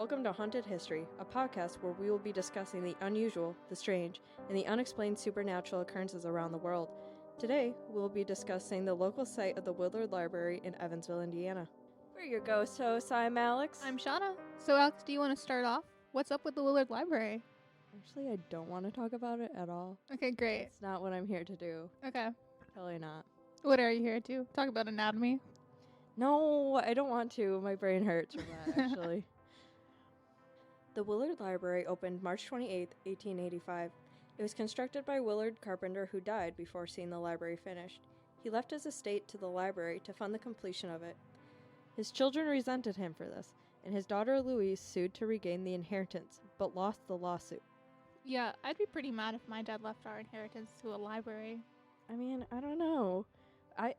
Welcome to Haunted History, a podcast where we will be discussing the unusual, the strange, and the unexplained supernatural occurrences around the world. Today, we'll be discussing the local site of the Willard Library in Evansville, Indiana. We're your ghost hosts. I'm Alex. I'm Shauna. So, Alex, do you want to start off? What's up with the Willard Library? Actually, I don't want to talk about it at all. Okay, great. It's not what I'm here to do. Okay. Totally not. What are you here to? Talk about anatomy? No, I don't want to. My brain hurts from that, actually. The Willard Library opened March 28, 1885. It was constructed by Willard Carpenter, who died before seeing the library finished. He left his estate to the library to fund the completion of it. His children resented him for this, and his daughter Louise sued to regain the inheritance, but lost the lawsuit. Yeah, I'd be pretty mad if my dad left our inheritance to a library. I mean, I don't know.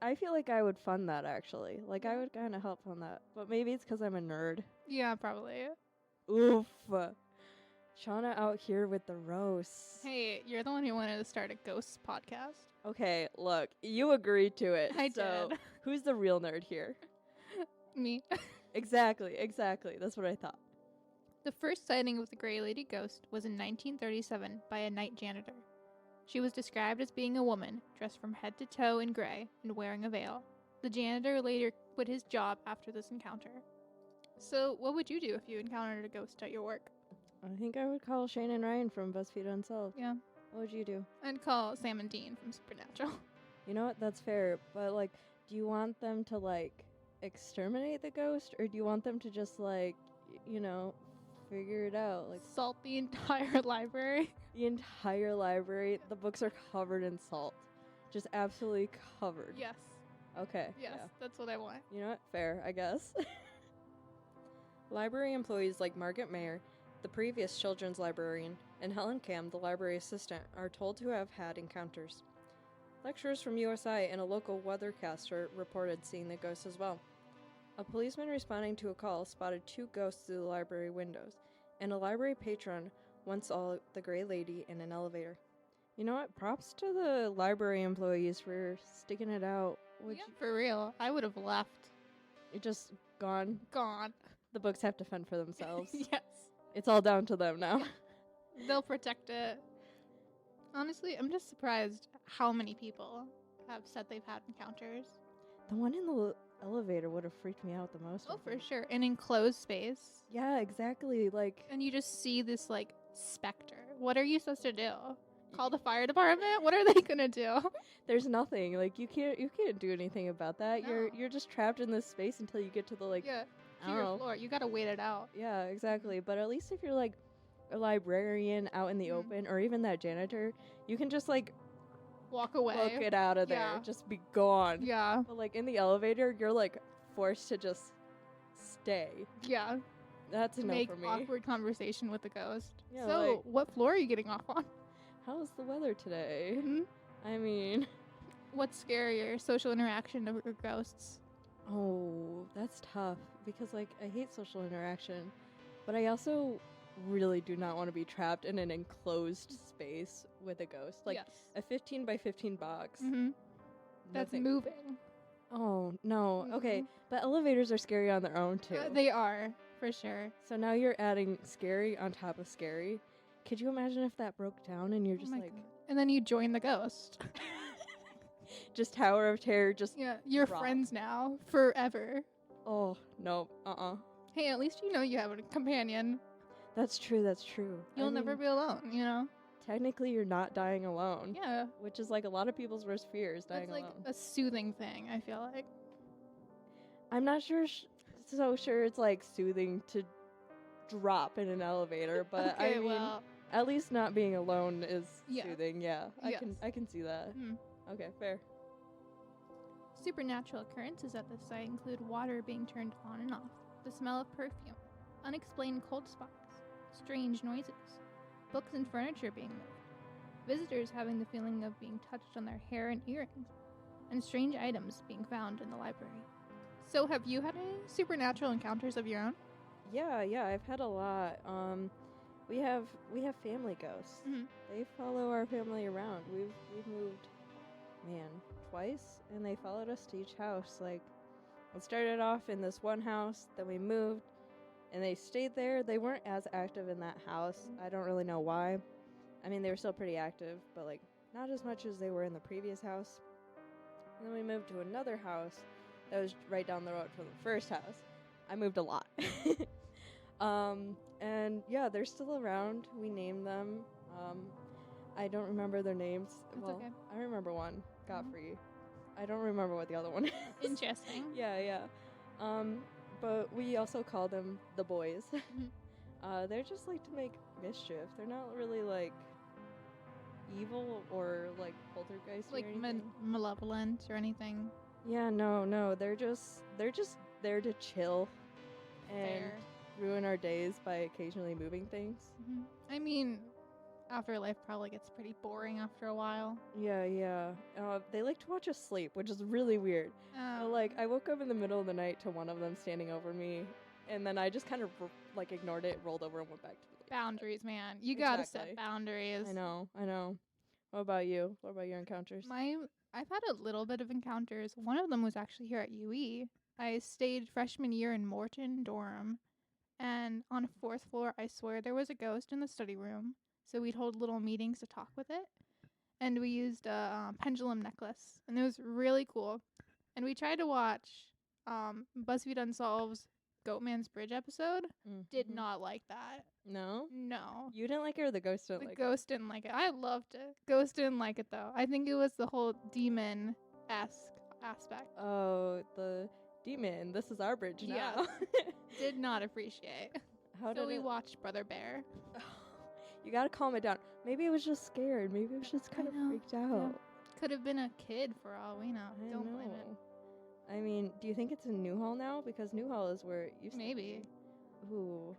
I feel like I would fund that, actually. Like, I would kind of help fund that. But maybe it's because I'm a nerd. Yeah, probably. Oof. Shauna out here with the roasts. Hey, you're the one who wanted to start a ghosts podcast. Okay, look, you agreed to it. I so did. Who's the real nerd here? Me. Exactly. That's what I thought. The first sighting of the Gray Lady ghost was in 1937 by a night janitor. She was described as being a woman, dressed from head to toe in gray and wearing a veil. The janitor later quit his job after this encounter. So, what would you do if you encountered a ghost at your work? I think I would call Shane and Ryan from BuzzFeed Unsolved. Yeah. What would you do? I'd call Sam and Dean from Supernatural. You know what? That's fair. But, like, do you want them to, like, exterminate the ghost? Or do you want them to just, like, figure it out? Like, Salt the entire library. the entire library. The books are covered in salt. Just absolutely covered. Yes. Okay. Yes, yeah. that's what I want. You know what? Fair, I guess. Library employees like Margaret Mayer, the previous children's librarian, and Helen Cam, the library assistant, are told to have had encounters. Lecturers from USI and a local weathercaster reported seeing the ghosts as well. A policeman responding to a call spotted two ghosts through the library windows, and a library patron once saw the Gray Lady in an elevator. You know what? Props to the library employees for sticking it out. For real. I would have left. You're just gone. Gone. The books have to fend for themselves. Yes. It's all down to them now. They'll protect it. Honestly, I'm just surprised how many people have said they've had encounters. The one in the elevator would have freaked me out the most. Oh, for sure. An enclosed space. Yeah, exactly. Like, and you just see this, like, specter. What are you supposed to do? Call the fire department? What are they gonna do? There's nothing. Like, you can't do anything about that. No. You're just trapped in this space until you get to the, like, yeah, I to don't your know. floor. You gotta wait it out. Yeah, exactly. But at least if you're, like, a librarian out in the open, or even that janitor, you can just, like, walk away. book it out of there. Yeah. Just be gone. Yeah. But, like, in the elevator, you're, like, forced to just stay. Yeah. That's a no Make for me. awkward conversation with the ghost. Yeah, so, like- what floor are you getting off on? How's the weather today? Mhm. I mean... What's scarier, social interaction or ghosts? Oh, that's tough. Because, like, I hate social interaction. But I also really do not want to be trapped in an enclosed space with a ghost. Like, yes. a 15 by 15 box. Mm-hmm. That's Nothing- moving. Oh, no. Mhm. Okay, but elevators are scary on their own, too. They are, for sure. So now you're adding scary on top of scary. Could you imagine if that broke down and you're just, Oh my like... God. And then you join the ghost. just Tower of Terror, just... Yeah, you're drop. friends now, forever. Oh, no. Hey, at least you know you have a companion. That's true. You'll never be alone, you know? Technically, you're not dying alone. Yeah. Which is, like, a lot of people's worst fears, dying That's like alone. a soothing thing, I feel like. I'm not sure it's, like, soothing to drop in an elevator, but Okay, I mean, well, at least not being alone is Yeah. soothing, yeah. Yes. I can see that. hmm. Okay, fair. Supernatural occurrences at this site include water being turned on and off, the smell of perfume, unexplained cold spots, strange noises, books and furniture being moved, visitors having the feeling of being touched on their hair and earrings, and strange items being found in the library. So have you had any supernatural encounters of your own? Yeah, I've had a lot. We have family ghosts. Mhm. They follow our family around. We've moved, man, twice, and they followed us to each house. Like, it started off in this one house, then we moved, And they stayed there. They weren't as active in that house. I don't really know why. I mean, they were still pretty active, but like not as much as they were in the previous house. And then we moved to another house that was right down the road from the first house. I moved a lot. And yeah, they're still around. We named them. I don't remember their names. That's well, okay. I remember one, Godfrey. I don't remember what the other one is. Interesting. Yeah. But we also call them the boys. They're just like to make mischief. They're not really like evil or like poltergeist Like or anything. malevolent or anything. Yeah, no. They're just there to chill and Fair. ruin our days by occasionally moving things. I mean, Afterlife probably gets pretty boring after a while. Yeah. They like to watch us sleep, which is really weird. But, like, I woke up in the middle of the night to one of them standing over me, and then I just kind of like ignored it, rolled over, and went back to sleep. Boundaries, man. You gotta Exactly. set boundaries. I know. What about you? What about your encounters? I've had a little bit of encounters. One of them was actually here at UE. I stayed freshman year in Morton dorm, and on a 4th floor, I swear there was a ghost in the study room. So we'd hold little meetings to talk with it, and we used a pendulum necklace, and it was really cool. And we tried to watch BuzzFeed Unsolved's Goatman's Bridge episode. Did not like that. No? No. You didn't like it, or the ghost didn't The like ghost didn't like it. I loved it. Ghost didn't like it, though. I think it was the whole demon-esque aspect. it? Oh, the demon. This is our bridge now. Yes. Did not appreciate. How So did we it? watched Brother Bear. You gotta calm it down. Maybe it was just scared. Maybe it was just kind of know. freaked out. Could have been a kid for all we know. I Don't know. blame it. I mean, do you think it's in Newhall now? Because Newhall is where it used Maybe. to be. Ooh,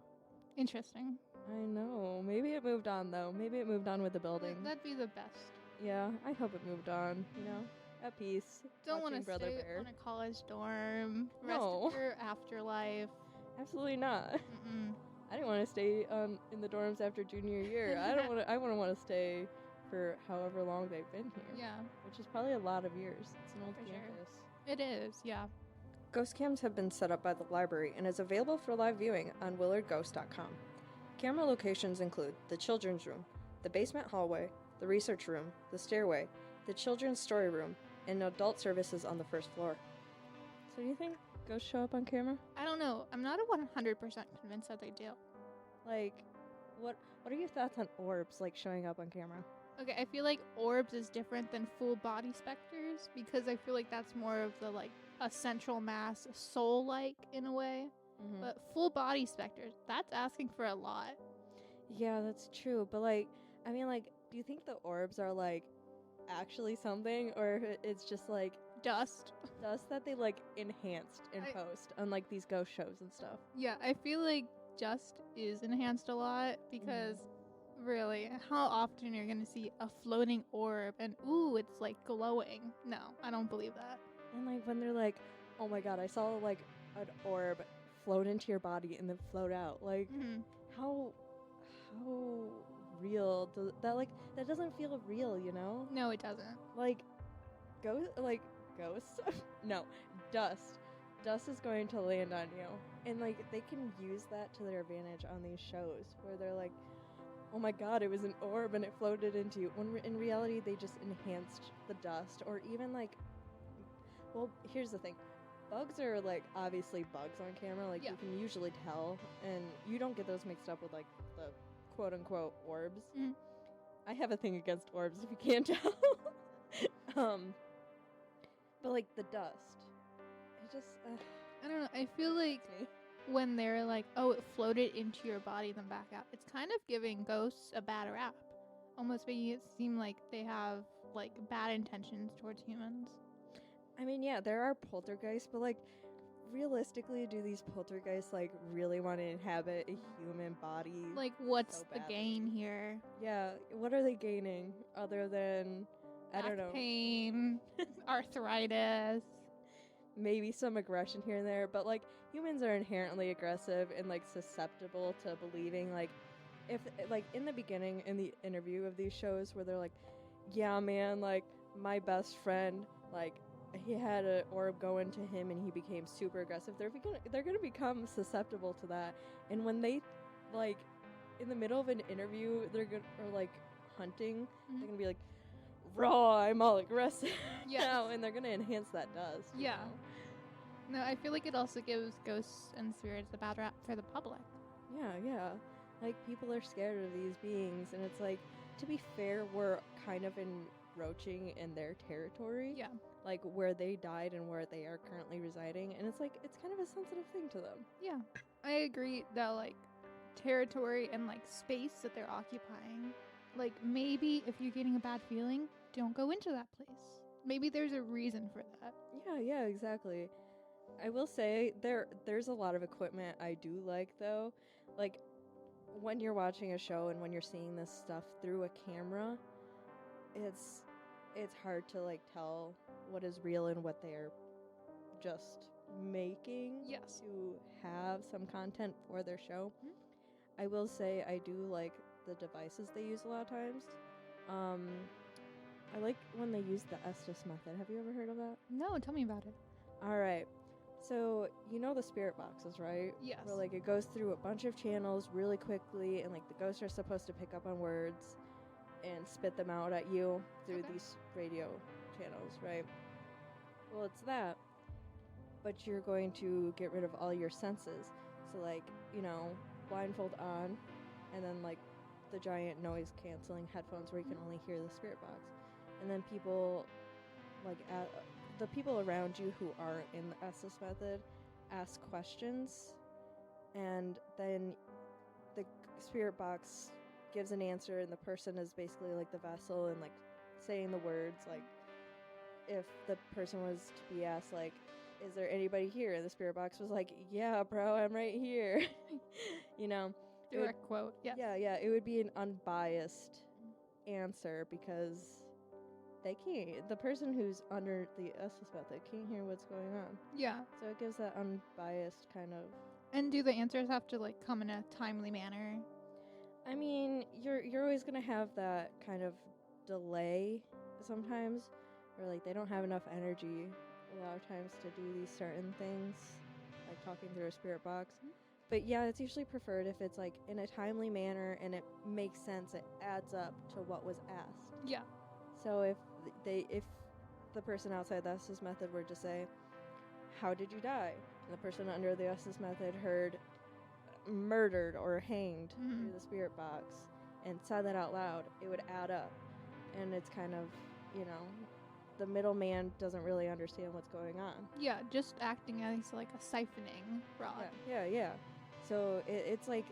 Interesting. I know. Maybe it moved on, though. Maybe it moved on with the building. That'd be the best. Yeah, I hope it moved on, you know? At peace. Don't want to watching Brother stay Bear. on a college dorm. Rest No. of your afterlife. Absolutely not. Mm-mm. I didn't want to stay in the dorms after junior year. I wouldn't want to stay for however long they've been here. Yeah, Which is probably a lot of years. It's an old For sure. campus. it is. Yeah. Ghost cams have been set up by the library and is available for live viewing on willardghost.com. Camera locations include the children's room, the basement hallway, the research room, the stairway, the children's story room, and adult services on the first floor. So do you think ghosts show up on camera? I don't know. I'm not 100% convinced that they do. Like, what are your thoughts on orbs, like, showing up on camera? Okay, I feel like orbs is different than full body specters because I feel like that's more of the like a central mass, soul-like in a way. Mm-hmm. But full body specters, that's asking for a lot. Yeah, that's true. But, like, I mean, like, do you think the orbs are, like, actually something? Or if it's just, like, Dust. dust that they, like, enhanced in post, unlike these ghost shows and stuff? Yeah, I feel like dust is enhanced a lot because really, how often you're gonna see a floating orb and ooh, it's like glowing? No, I don't believe that. And, like, when they're like, oh my god, I saw, like, an orb float into your body and then float out. Like, how real does that, like, that doesn't feel real, you know? No, it doesn't. Like, ghosts? No, dust. Dust is going to land on you. And, like, they can use that to their advantage on these shows where they're like, oh my god, it was an orb and it floated into you. When in reality, they just enhanced the dust. Or even, like, well, here's the thing. Bugs are, like, obviously bugs on camera. Like, Yeah. you can usually tell. And you don't get those mixed up with, like, the quote-unquote orbs. Mhm. I have a thing against orbs, if you can't tell. But, like, the dust. It just, I don't know. I feel like me. when they're like, oh, it floated into your body, then back out, it's kind of giving ghosts a bad rap. Almost making it seem like they have, like, bad intentions towards humans. I mean, yeah, there are poltergeists, but, like, realistically, do these poltergeists, like, really want to inhabit a human body? Like, what's so the badly? gain here? Yeah, what are they gaining other than, I don't Back know, pain, arthritis. maybe some aggression here and there, but, like, humans are inherently aggressive and, like, susceptible to believing, like, if, like, in the beginning, in the interview of these shows where they're like, yeah, man, like, my best friend, like, he had an orb go into him and he became super aggressive. They're gonna become susceptible to that. And when they, like, in the middle of an interview, or like hunting, they're gonna be like, raw, I'm all aggressive now, and they're gonna enhance that dust. Yeah. No, I feel like it also gives ghosts and spirits a bad rap for the public. Yeah. Like, people are scared of these beings, and it's like, to be fair, we're kind of encroaching in their territory. Yeah. Like, where they died and where they are currently residing, and it's like, it's kind of a sensitive thing to them. Yeah. I agree that, like, territory and, like, space that they're occupying, like, maybe if you're getting a bad feeling, don't go into that place. Maybe there's a reason for that. Yeah, exactly. I will say there's a lot of equipment I do like, though. Like, when you're watching a show and when you're seeing this stuff through a camera, it's hard to, like, tell what is real and what they're just making to have some content for their show. I will say I do like the devices they use a lot of times. I like when they use the Estes method. Have you ever heard of that? No, tell me about it. All right. So, you know the spirit boxes, right? Yes. Where, like, it goes through a bunch of channels really quickly, and, like, the ghosts are supposed to pick up on words and spit them out at you through these radio channels, right? Well, it's that, but you're going to get rid of all your senses. So, like, you know, blindfold on, and then, like, the giant noise-canceling headphones where you can only hear the spirit box. And then people, like, the people around you who aren't in the Estes method ask questions, and then the spirit box gives an answer, and the person is basically like the vessel and, like, saying the words. Like, if the person was to be asked, like, is there anybody here? And the spirit box was like, yeah, bro, I'm right here. You know? Direct quote, yes. Yeah, it would be an unbiased answer because they can't. The person who's under the Estes method can't hear what's going on. Yeah. So it gives that unbiased kind of. And do the answers have to, like, come in a timely manner? I mean, you're always gonna have that kind of delay sometimes, where, like, they don't have enough energy a lot of times to do these certain things, like talking through a spirit box. But yeah, it's usually preferred if it's, like, in a timely manner and it makes sense. It adds up to what was asked. Yeah. So if the person outside the Estes method were to say, how did you die? And the person under the Estes method heard murdered or hanged through the spirit box and said that out loud, it would add up. And it's kind of, you know, the middleman doesn't really understand what's going on. Yeah, just acting as, like, a siphoning rod. Yeah. So it's like,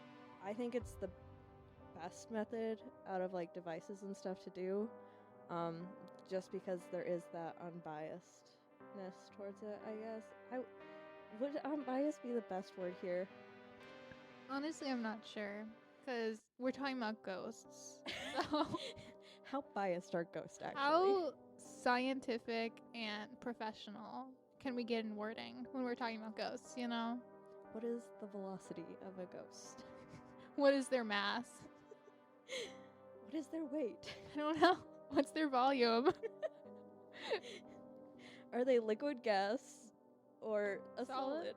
I think it's the best method out of, like, devices and stuff to do. Just because there is that unbiasedness towards it, I guess. Would unbiased be the best word here? Honestly, I'm not sure, because we're talking about ghosts. So How biased are ghosts, actually? how scientific and professional can we get in wording when we're talking about ghosts, you know? What is the velocity of a ghost? What is their mass? What is their weight? I don't know. What's their volume? Are they liquid, gas, or a solid?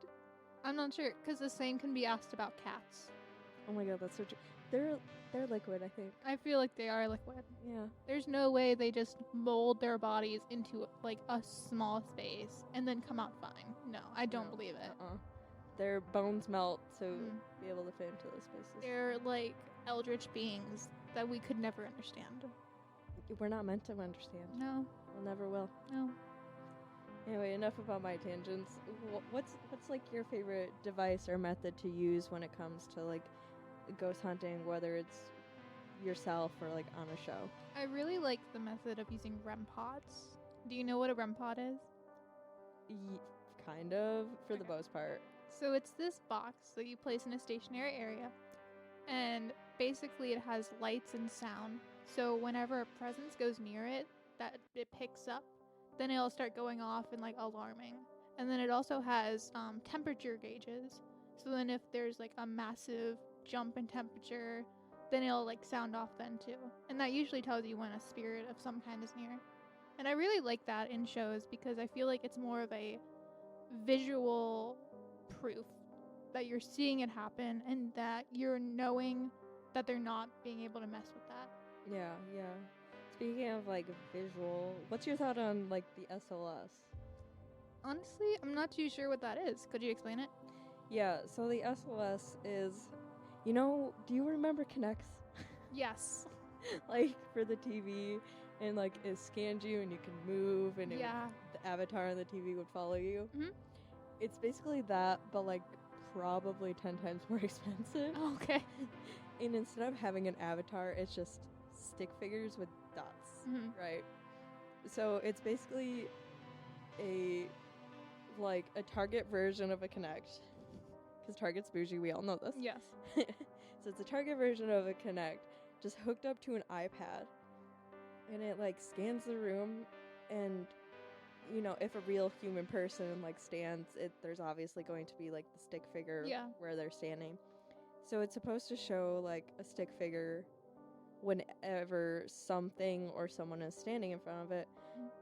I'm not sure, because the same can be asked about cats. Oh my god, that's so true. They're liquid, I think. I feel like they are liquid. Yeah. There's no way they just mold their bodies into, like, a small space and then come out fine. No, I don't believe it. Their bones melt to be able to fit into those spaces. They're, like, eldritch beings that we could never understand. We're not meant to understand. No. We'll never will. No. Anyway, enough about my tangents. What's like your favorite device or method to use when it comes to, like, ghost hunting, whether it's yourself or, like, on a show? I really like the method of using REM pods. Do you know what a REM pod is? Kind of, for the most part. So it's this box that you place in a stationary area, and basically it has lights and sound. So whenever a presence goes near it, that it picks up, then it'll start going off and, like, alarming. And then it also has temperature gauges. So then if there's, like, a massive jump in temperature, then it'll, like, sound off then too. And that usually tells you when a spirit of some kind is near. And I really like that in shows because I feel like it's more of a visual proof that you're seeing it happen and that you're knowing that they're not being able to mess with that. Yeah, yeah. Speaking of like visual, what's your thought on like the SLS? Honestly, I'm not too sure what that is. Could you explain it? Yeah, so the SLS is, do you remember Kinects? Yes. Like for the TV, and like it scanned you and you can move, and Yeah. the avatar on the TV would follow you. Mhm. It's basically that, but like probably 10 times more expensive. Okay. And instead of having an avatar, it's just stick figures with dots, right? So it's basically a Target version of a Kinect, because Target's bougie, we all know this. Yes. So it's a Target version of a Kinect, just hooked up to an iPad, and it like scans the room, and if a real human person like stands, there's obviously going to be like the stick figure where they're standing. So it's supposed to show like a stick figure whenever something or someone is standing in front of it.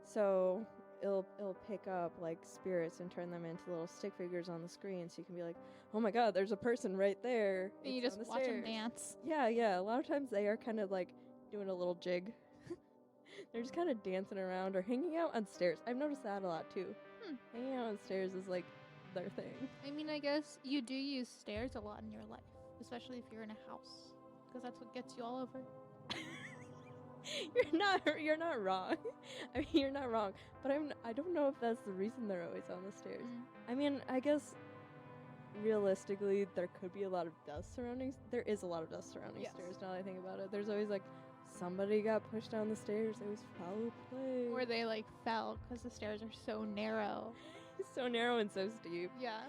So it'll pick up like spirits and turn them into little stick figures on the screen, so you can be like, oh my god, there's a person right there. And you just watch them dance. Yeah. A lot of times they are kind of like doing a little jig. They're just kind of dancing around or hanging out on stairs. I've noticed that a lot too. Hanging out on stairs is like their thing. I mean, I guess you do use stairs a lot in your life, especially if you're in a house, because that's what gets you all over. You're not wrong. I mean, you're not wrong. But I don't know if that's the reason they're always on the stairs. I mean, I guess realistically there could be a lot of dust surrounding. There is a lot of dust surrounding stairs. Now that I think about it, there's always like somebody got pushed down the stairs. It was foul play. Or they like fell because the stairs are so narrow. So narrow and so steep. Yeah.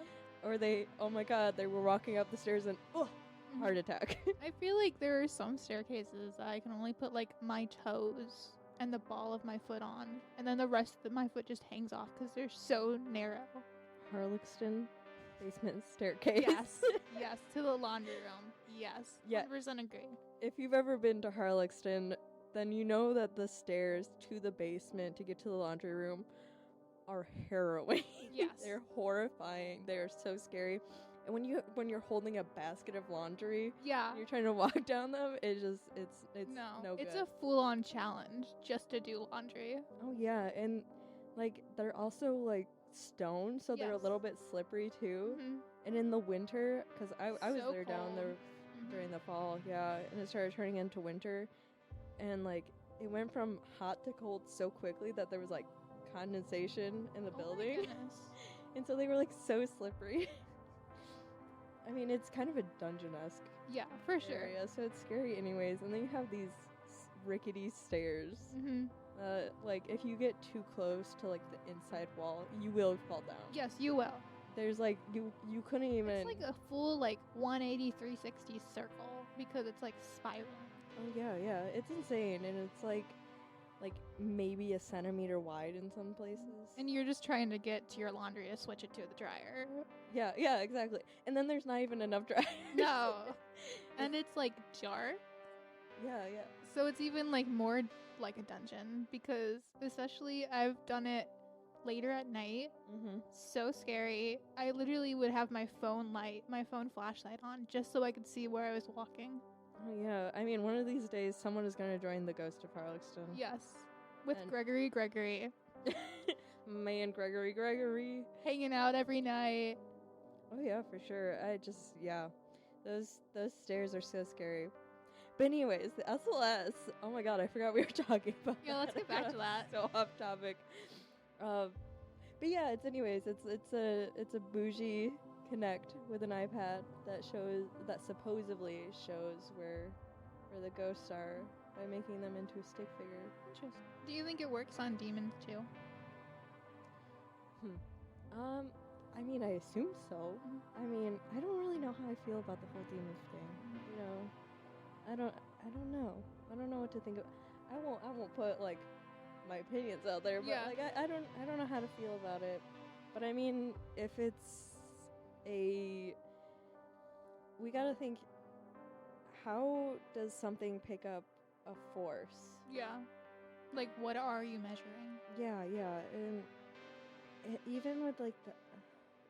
Or oh my god, they were walking up the stairs and heart attack. I feel like there are some staircases that I can only put like my toes and the ball of my foot on, and then the rest of my foot just hangs off because they're so narrow. Harlexton basement staircase. Yes, to the laundry room. Yes, 100% agree. If you've ever been to Harlexton, then you know that the stairs to the basement to get to the laundry room are harrowing. Yes. They're horrifying. They're so scary. And when you're holding a basket of laundry, you're trying to walk down them, it's no good. It's a full-on challenge just to do laundry. Oh yeah, and like they're also like stone, so they're a little bit slippery too. And in the winter, because I was there down there during the fall, and it started turning into winter, and like it went from hot to cold so quickly that there was like condensation in the building. My goodness. And so they were like so slippery. I mean, it's kind of a dungeon-esque for sure area, so it's scary anyways. And then you have these rickety stairs. Like if you get too close to like the inside wall, you will fall down. Yes, you will. There's like you couldn't even. It's like a full like 180 360 circle because it's like spiraling. Oh yeah, it's insane, and it's like maybe a centimeter wide in some places. And you're just trying to get to your laundry to switch it to the dryer. Yeah, exactly. And then there's not even enough dryer. No. And it's like dark. Yeah. So it's even like more like a dungeon, because especially I've done it later at night. So scary. I literally would have my phone flashlight on just so I could see where I was walking. Oh yeah, I mean, one of these days someone is going to join the Ghost of Harlexton. Yes, with Gregory. Man, Gregory. Hanging out every night. Oh yeah, for sure. Those stairs are so scary. But anyways, the SLS, oh my god, I forgot we were talking about Yeah, let's get back to that. So off topic. But yeah, it's a bougie Kinect with an iPad that supposedly shows where the ghosts are by making them into a stick figure. Interesting. Do you think it works on demons too? I mean, I assume so. I mean, I don't really know how I feel about the whole demons thing. I don't know. I don't know what to think of. I won't put like my opinions out there, but like I don't know how to feel about it. But I mean, if it's we gotta think, how does something pick up a force? Yeah. Like, what are you measuring? Yeah, and even with like the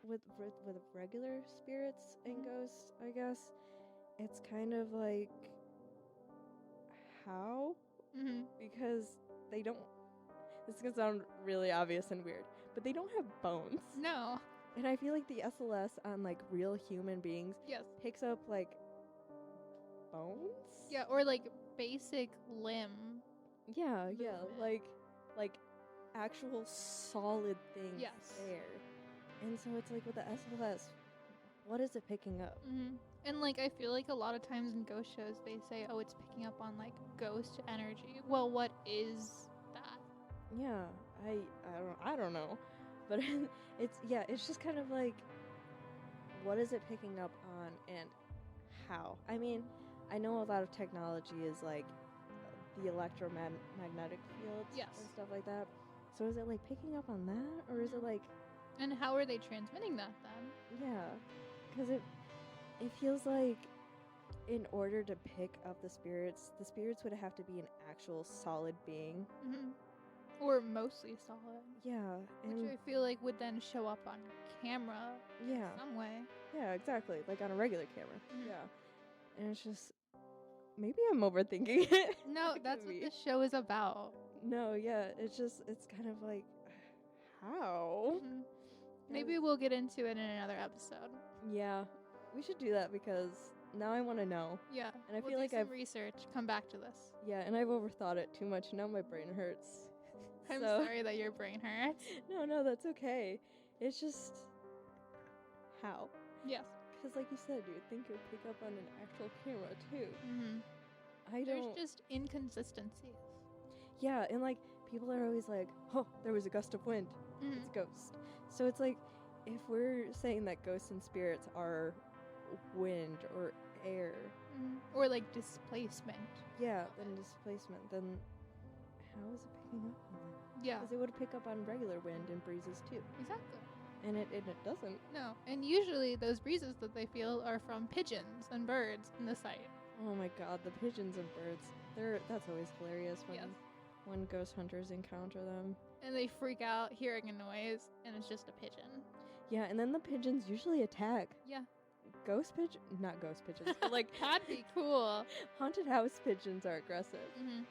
with regular spirits and ghosts, I guess it's kind of like how Mm-hmm. because they don't. This is gonna sound really obvious and weird, but they don't have bones. No. And I feel like the SLS on like real human beings Yes. picks up like bones. Yeah, or like basic limb. Yeah, movement. like actual solid things Yes. there. And so it's like with the SLS, what is it picking up? Mm-hmm. And like I feel like a lot of times in ghost shows they say, oh, it's picking up on like ghost energy. Well, what is that? Yeah, I don't know, but it's just kind of like, what is it picking up on and how? I mean, I know a lot of technology is like the electromagnetic fields Yes. and stuff like that. So is it like picking up on that, or is it like? And how are they transmitting that then? Yeah, because it feels like in order to pick up the spirits would have to be an actual solid being. Mm-hmm. Or mostly solid. Yeah, and which I feel like would then show up on camera in some way. Yeah, exactly. Like on a regular camera. Mhm. Yeah. And it's just, maybe I'm overthinking it. No, that's what this show is about. No, yeah. It's kind of like, how? Mhm. Maybe we'll get into it in another episode. Yeah. We should do that because now I want to know. Yeah. And I we'll feel do like some research. Come back to this. Yeah, and I've overthought it too much. Now my brain hurts. I'm sorry that your brain hurts. No, that's okay. It's just, how? Yes. Because like you said, you would think it would pick up on an actual camera too. Mm-hmm. There's just inconsistencies. Yeah, and like people are always like, oh, there was a gust of wind. Mm-hmm. It's a ghost. So it's like, if we're saying that ghosts and spirits are wind or air. Or like displacement. Yeah, then displacement. Then how is it picking up on that? Yeah. Because it would pick up on regular wind and breezes too. Exactly. And it doesn't. No. And usually those breezes that they feel are from pigeons and birds in the site. Oh my god, the pigeons and birds. That's always hilarious when ghost hunters encounter them. And they freak out hearing a noise and it's just a pigeon. Yeah, and then the pigeons usually attack. Yeah. Not ghost pigeons, but like that'd be cool. Haunted house pigeons are aggressive. Mm-hmm.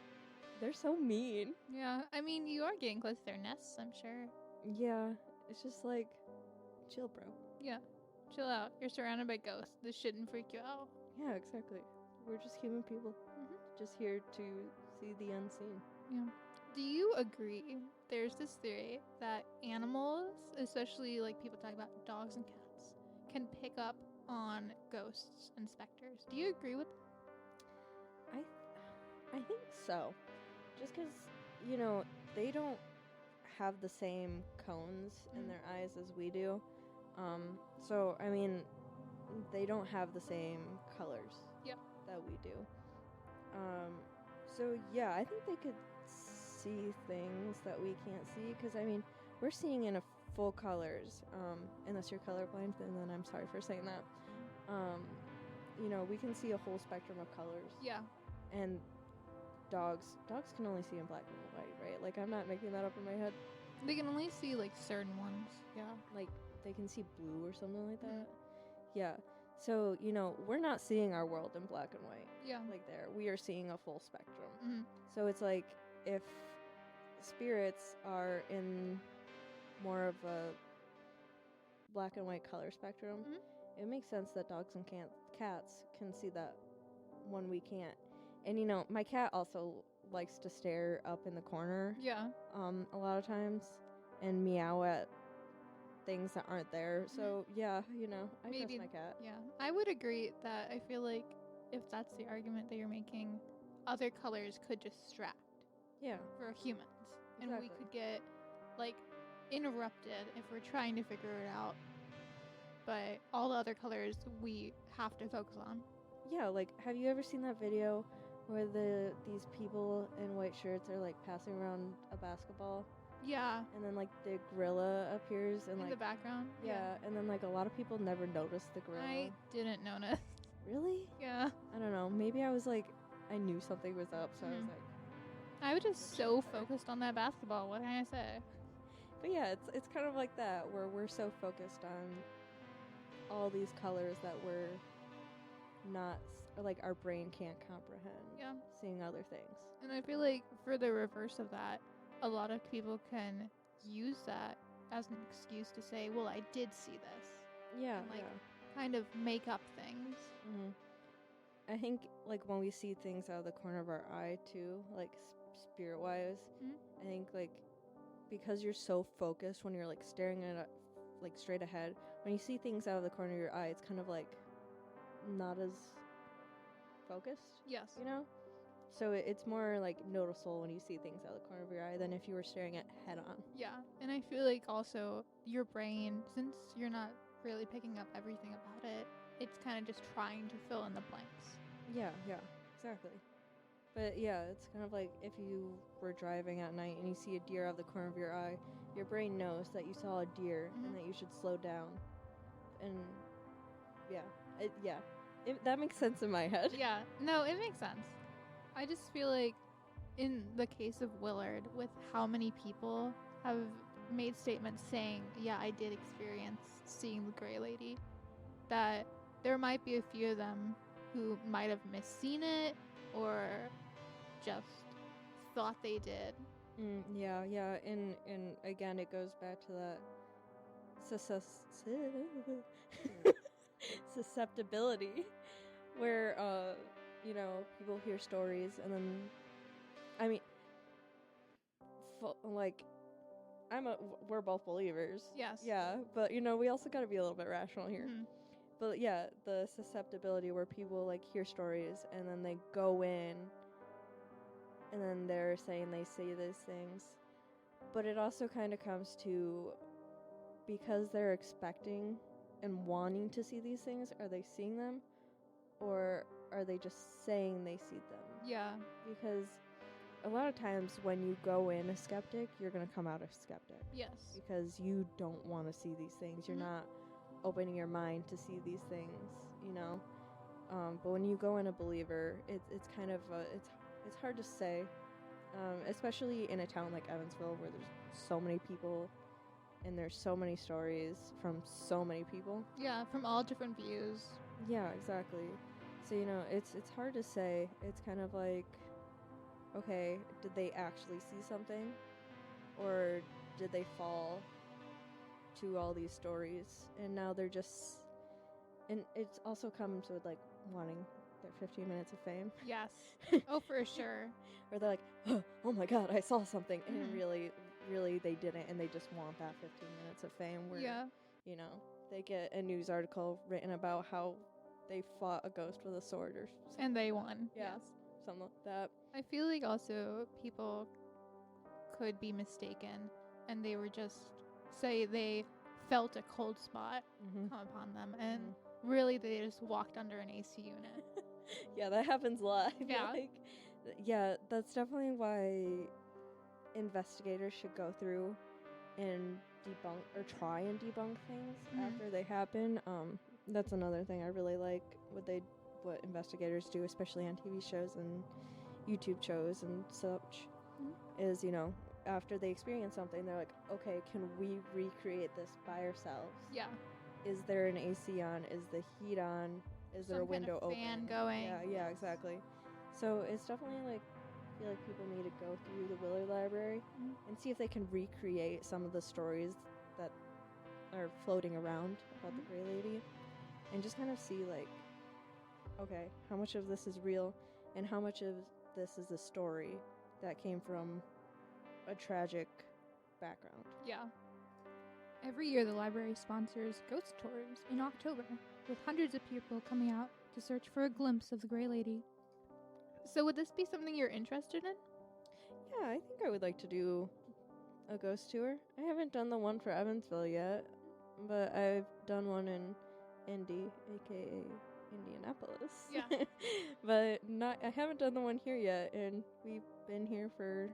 They're so mean. Yeah, I mean, you are getting close to their nests, I'm sure. Yeah, it's just like, chill, bro. Yeah, chill out. You're surrounded by ghosts. This shouldn't freak you out. Yeah, exactly. We're just human people. Just here to see the unseen. Yeah. Do you agree? There's this theory that animals, especially like people talk about dogs and cats, can pick up on ghosts and specters. Do you agree with that? I think so. Just because, they don't have the same cones in their eyes as we do. So, I mean, they don't have the same colors that we do. So, yeah, I think they could see things that we can't see. Because, I mean, we're seeing in a full colors, unless you're colorblind, and then I'm sorry for saying that. We can see a whole spectrum of colors. Yeah. And dogs can only see in black and white, right? Like, I'm not making that up in my head. They can only see like certain ones. Yeah. Like, they can see blue or something like that. Yeah. So, we're not seeing our world in black and white. Yeah. Like there. We are seeing a full spectrum. Mm-hmm. So it's like, if spirits are in more of a black and white color spectrum, it makes sense that dogs and cats can see that one we can't. And my cat also likes to stare up in the corner. Yeah. A lot of times, and meow at things that aren't there. So yeah, I trust my cat. Yeah, I would agree that I feel like if that's the argument that you're making, other colors could distract. Yeah. For humans, and we could get like interrupted if we're trying to figure it out. But all the other colors we have to focus on. Yeah, like, have you ever seen that video where these people in white shirts are like passing around a basketball? Yeah. And then like the gorilla appears in the background. Yeah, and then like a lot of people never notice the gorilla. I didn't notice. Really? Yeah. I don't know. Maybe I was like, I knew something was up, so I was like, I was just so focused on that basketball. What can I say? But yeah, it's kind of like that, where we're so focused on all these colors that we're not, like, our brain can't comprehend. Yeah. Seeing other things. And I feel like for the reverse of that, a lot of people can use that as an excuse to say, well, I did see this. Yeah, And, like, yeah. kind of make up things. Mm-hmm. I think, like, when we see things out of the corner of our eye, too, like, spirit-wise, I think, like, because you're so focused when you're, like, staring at it, like, straight ahead, when you see things out of the corner of your eye, it's kind of, like, not as focused, Yes. you know? So it's more, like, noticeable when you see things out of the corner of your eye than if you were staring at head-on. Yeah. And I feel like also your brain, since you're not really picking up everything about it, it's kind of just trying to fill in the blanks. Yeah, exactly. But yeah, it's kind of like if you were driving at night and you see a deer out of the corner of your eye, your brain knows that you saw a deer and that you should slow down. And that makes sense in my head. Yeah, no, it makes sense. I just feel like in the case of Willard, with how many people have made statements saying, yeah, I did experience seeing the Gray Lady, that there might be a few of them who might have misseen it or just thought they did. Yeah, and again, it goes back to that susceptibility, where people hear stories and then, I mean, like, we're both believers. Yes. Yeah, but we also got to be a little bit rational here. Mm-hmm. But yeah, the susceptibility where people, like, hear stories and then they go in and then they're saying they see these things. But it also kind of comes to, because they're expecting and wanting to see these things, are they seeing them? Or are they just saying they see them? Yeah. Because a lot of times when you go in a skeptic, you're going to come out a skeptic. Yes. Because you don't want to see these things. You're not opening your mind to see these things, but when you go in a believer, it's kind of it's hard to say, especially in a town like Evansville where there's so many people and there's so many stories from so many people. Yeah, from all different views. Yeah, exactly. So it's hard to say. It's kind of like, okay, did they actually see something, or did they fall to all these stories and now they're just, and it's also comes with, like, wanting their 15 minutes of fame. Yes. Oh, for sure. Or they're like, oh my god, I saw something, and really they didn't, and they just want that 15 minutes of fame where they get a news article written about how they fought a ghost with a sword or something. And they won. Yeah, yes. Something like that. I feel like also people could be mistaken and they were just, say they felt a cold spot come upon them, and really they just walked under an AC unit. Yeah, that happens a lot. Yeah. Yeah, that's definitely why investigators should go through and debunk or try and debunk things after they happen. That's another thing I really like what investigators do, especially on TV shows and YouTube shows and such, is, after they experience something, they're like, okay, can we recreate this by ourselves? Yeah. Is there an AC on? Is the heat on? Is there a window open? Fan going? Yeah, exactly. So it's definitely, like, I feel like people need to go through the Willard Library and see if they can recreate some of the stories that are floating around about the Gray Lady, and just kind of see, like, okay, how much of this is real and how much of this is a story that came from a tragic background. Yeah. Every year the library sponsors ghost tours in October, with hundreds of people coming out to search for a glimpse of the Gray Lady. So would this be something you're interested in? Yeah, I think I would like to do a ghost tour. I haven't done the one for Evansville yet, but I've done one in Indy, aka Indianapolis. Yeah. But I haven't done the one here yet, and we've been here for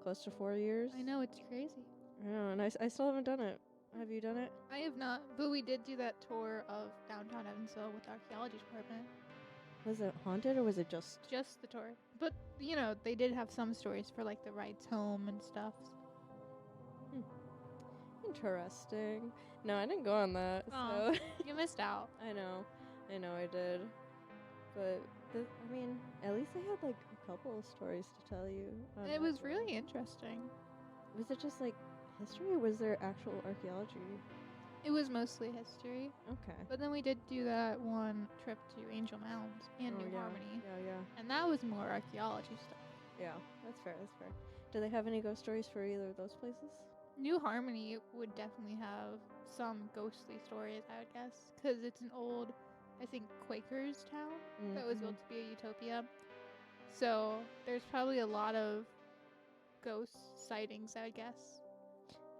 close to 4 years. I know, it's crazy. I know, and I still haven't done it. Have you done it? I have not, but we did do that tour of downtown Evansville with the archaeology department. Was it haunted or was it just the tour? But, they did have some stories for, like, the rides home and stuff. Interesting. No, I didn't go on that, Oh. so... You missed out. I know I did. But, at least they had, like, a couple of stories to tell you. on It that was tour. really interesting. Was it just, like, history, or was there actual archaeology? It was mostly history. Okay. But then we did do that one trip to Angel Mounds and New Harmony. Yeah. And that was more archaeology stuff. Yeah, that's fair. Do they have any ghost stories for either of those places? New Harmony would definitely have some ghostly stories, I would guess. Because it's an old, I think, Quakers town that was built to be a utopia. So there's probably a lot of ghost sightings, I would guess.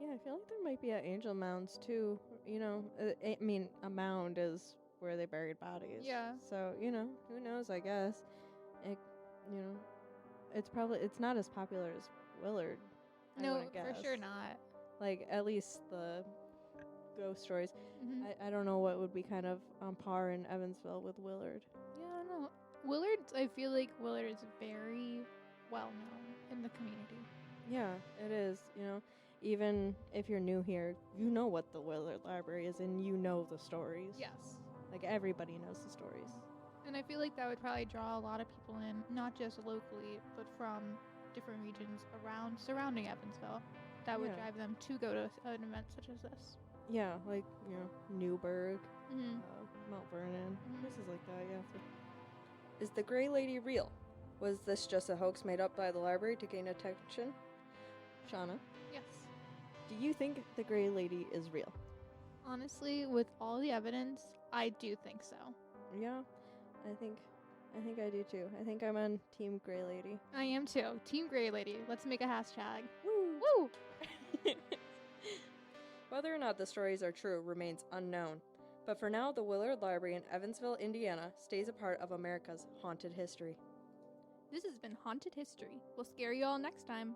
Yeah, I feel like there might be at Angel Mounds too. A mound is where they buried bodies. Yeah. So, who knows, I guess. It's not as popular as Willard. I No, wouldn't guess. for sure not. Like, at least the ghost stories. Mm-hmm. I don't know what would be kind of on par in Evansville with Willard. Yeah, I don't know. I feel like Willard is very well known in the community. Yeah, it is. Even if you're new here, you know what the Willard Library is, and you know the stories. Yes. Like, everybody knows the stories. And I feel like that would probably draw a lot of people in, not just locally, but from different regions surrounding Evansville. That would drive them to go to an event such as this. Yeah, like, Newburgh, Mm-hmm. Mount Vernon, places like that, yeah. Is the Gray Lady real? Was this just a hoax made up by the library to gain attention? Shauna, Yes. do you think the Gray Lady is real? Honestly, with all the evidence, I do think so. Yeah, I think I do too. I think I'm on Team Gray Lady. I am too. Team Gray Lady. Let's make a hashtag. Woo! Woo! Whether or not the stories are true remains unknown. But for now, the Willard Library in Evansville, Indiana, stays a part of America's haunted history. This has been Haunted History. We'll scare you all next time.